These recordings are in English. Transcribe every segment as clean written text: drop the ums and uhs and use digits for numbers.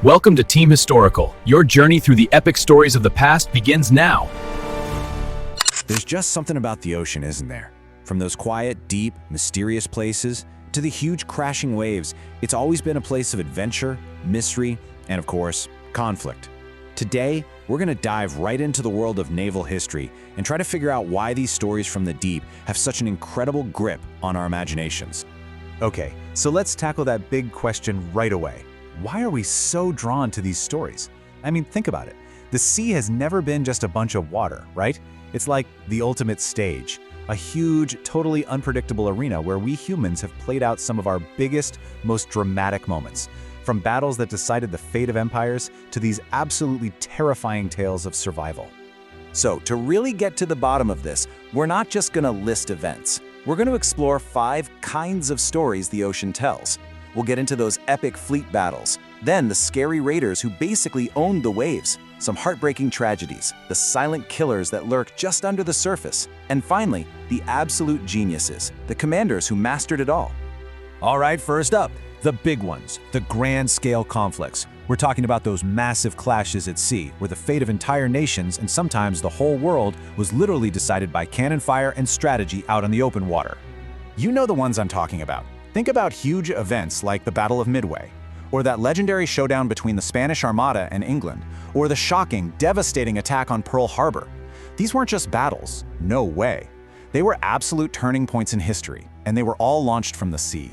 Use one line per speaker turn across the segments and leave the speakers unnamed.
Welcome to Team Historical. Your journey through the epic stories of the past begins now.
There's just something about the ocean, isn't there? From those quiet, deep, mysterious places to the huge crashing waves, it's always been a place of adventure, mystery, and of course, conflict. Today, we're going to dive right into the world of naval history and try to figure out why these stories from the deep have such an incredible grip on our imaginations.
Okay, so let's tackle that big question right away. Why are we so drawn to these stories? I mean, think about it. The sea has never been just a bunch of water, right? It's like the ultimate stage, a huge, totally unpredictable arena where we humans have played out some of our biggest, most dramatic moments. From battles that decided the fate of empires to these absolutely terrifying tales of survival.
So, to really get to the bottom of this, we're not just going to list events. We're going to explore 5 kinds of stories the ocean tells. We'll get into those epic fleet battles, then the scary raiders who basically owned the waves, some heartbreaking tragedies, the silent killers that lurk just under the surface, and finally, the absolute geniuses, the commanders who mastered it all.
All right, first up, the big ones, the grand-scale conflicts. We're talking about those massive clashes at sea, where the fate of entire nations and sometimes the whole world was literally decided by cannon fire and strategy out on the open water. You know the ones I'm talking about. Think about huge events like the Battle of Midway, or that legendary showdown between the Spanish Armada and England, or the shocking, devastating attack on Pearl Harbor. These weren't just battles, no way. They were absolute turning points in history, and they were all launched from the sea.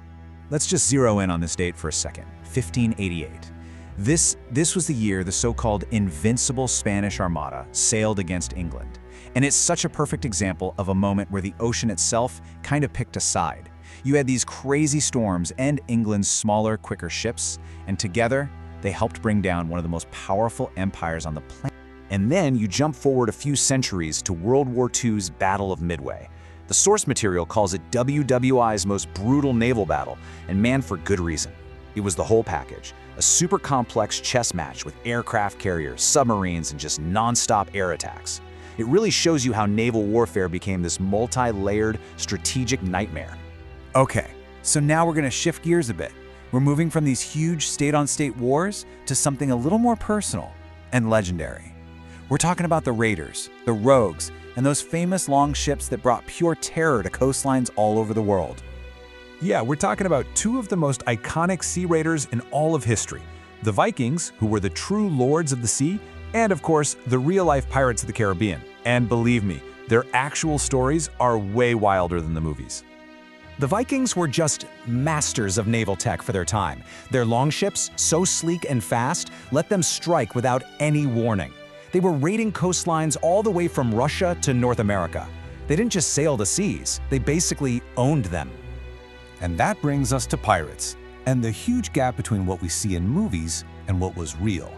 Let's just zero in on this date for a second, 1588. This was the year the so-called invincible Spanish Armada sailed against England. And it's such a perfect example of a moment where the ocean itself kind of picked a side. You had these crazy storms and England's smaller, quicker ships, and together, they helped bring down one of the most powerful empires on the planet. And then you jump forward a few centuries to World War II's Battle of Midway. The source material calls it WWI's most brutal naval battle, and man, for good reason. It was the whole package, a super complex chess match with aircraft carriers, submarines, and just non-stop air attacks. It really shows you how naval warfare became this multi-layered, strategic nightmare. Okay, so now we're going to shift gears a bit. We're moving from these huge state-on-state wars to something a little more personal and legendary. We're talking about the raiders, the rogues, and those famous long ships that brought pure terror to coastlines all over the world. Yeah, we're talking about 2 of the most iconic sea raiders in all of history. The Vikings, who were the true lords of the sea, and of course, the real-life pirates of the Caribbean. And believe me, their actual stories are way wilder than the movies. The Vikings were just masters of naval tech for their time. Their longships, so sleek and fast, let them strike without any warning. They were raiding coastlines all the way from Russia to North America. They didn't just sail the seas, they basically owned them. And that brings us to pirates, and the huge gap between what we see in movies and what was real.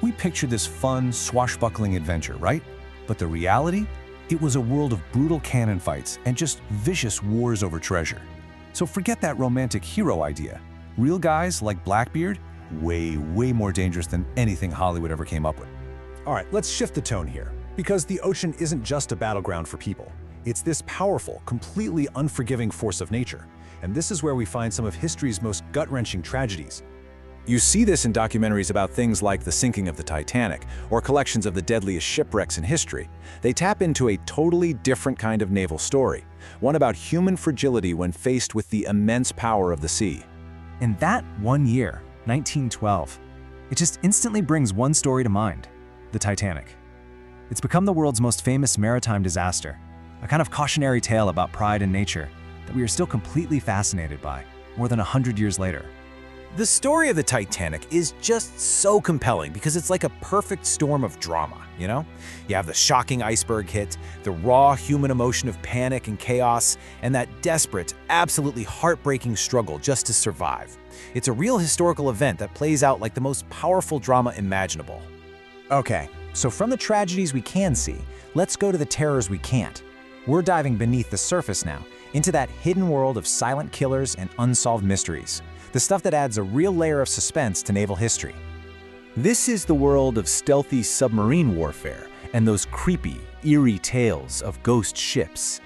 We picture this fun, swashbuckling adventure, right? But the reality? It was a world of brutal cannon fights and just vicious wars over treasure. So forget that romantic hero idea. Real guys like Blackbeard, way more dangerous than anything Hollywood ever came up with. All right, let's shift the tone here, because the ocean isn't just a battleground for people. It's this powerful, completely unforgiving force of nature. And this is where we find some of history's most gut-wrenching tragedies. You see this in documentaries about things like the sinking of the Titanic or collections of the deadliest shipwrecks in history. They tap into a totally different kind of naval story, one about human fragility when faced with the immense power of the sea. In that one year, 1912, it just instantly brings one story to mind: the Titanic. It's become the world's most famous maritime disaster, a kind of cautionary tale about pride and nature that we are still completely fascinated by, more than 100 years later. The story of the Titanic is just so compelling because it's like a perfect storm of drama, you know? You have the shocking iceberg hit, the raw human emotion of panic and chaos, and that desperate, absolutely heartbreaking struggle just to survive. It's a real historical event that plays out like the most powerful drama imaginable. Okay, so from the tragedies we can see, let's go to the terrors we can't. We're diving beneath the surface now, into that hidden world of silent killers and unsolved mysteries. The stuff that adds a real layer of suspense to naval history. This is the world of stealthy submarine warfare and those creepy, eerie tales of ghost ships.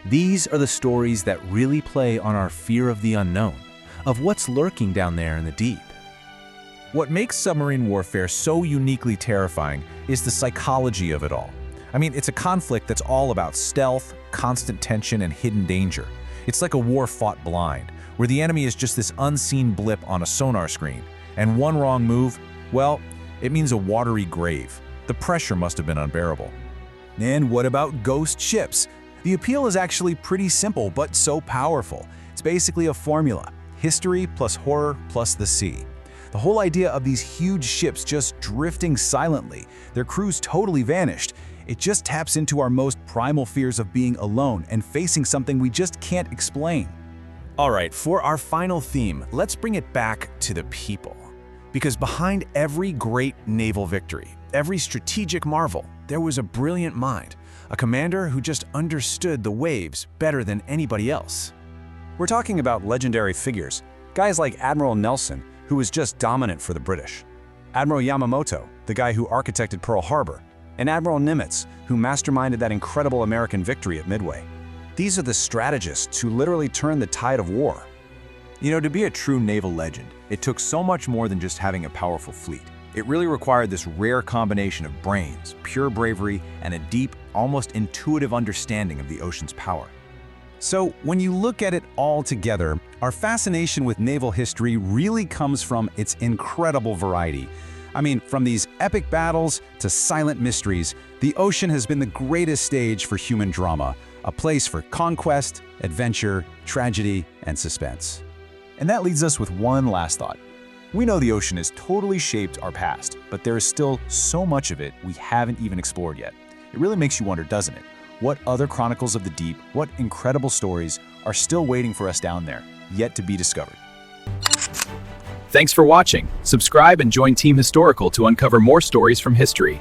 These are the stories that really play on our fear of the unknown, of what's lurking down there in the deep. What makes submarine warfare so uniquely terrifying is the psychology of it all. I mean, it's a conflict that's all about stealth, constant tension, and hidden danger. It's like a war fought blind, where the enemy is just this unseen blip on a sonar screen, and one wrong move, well, it means a watery grave. The pressure must have been unbearable.
And what about ghost ships? The appeal is actually pretty simple, but so powerful. It's basically a formula: history plus horror plus the sea. The whole idea of these huge ships just drifting silently, their crews totally vanished, it just taps into our most primal fears of being alone and facing something we just can't explain.
All right, for our final theme, let's bring it back to the people. Because behind every great naval victory, every strategic marvel, there was a brilliant mind, a commander who just understood the waves better than anybody else.
We're talking about legendary figures, guys like Admiral Nelson, who was just dominant for the British, Admiral Yamamoto, the guy who architected Pearl Harbor, and Admiral Nimitz, who masterminded that incredible American victory at Midway. These are the strategists who literally turned the tide of war.
You know, to be a true naval legend, it took so much more than just having a powerful fleet. It really required this rare combination of brains, pure bravery, and a deep, almost intuitive understanding of the ocean's power.
So, when you look at it all together, our fascination with naval history really comes from its incredible variety. I mean, from these epic battles to silent mysteries, the ocean has been the greatest stage for human drama, a place for conquest, adventure, tragedy, and suspense.
And that leads us with one last thought. We know the ocean has totally shaped our past, but there is still so much of it we haven't even explored yet. It really makes you wonder, doesn't it? What other chronicles of the deep, what incredible stories are still waiting for us down there, yet to be discovered?
Thanks for watching. Subscribe and join Team Historical to uncover more stories from history.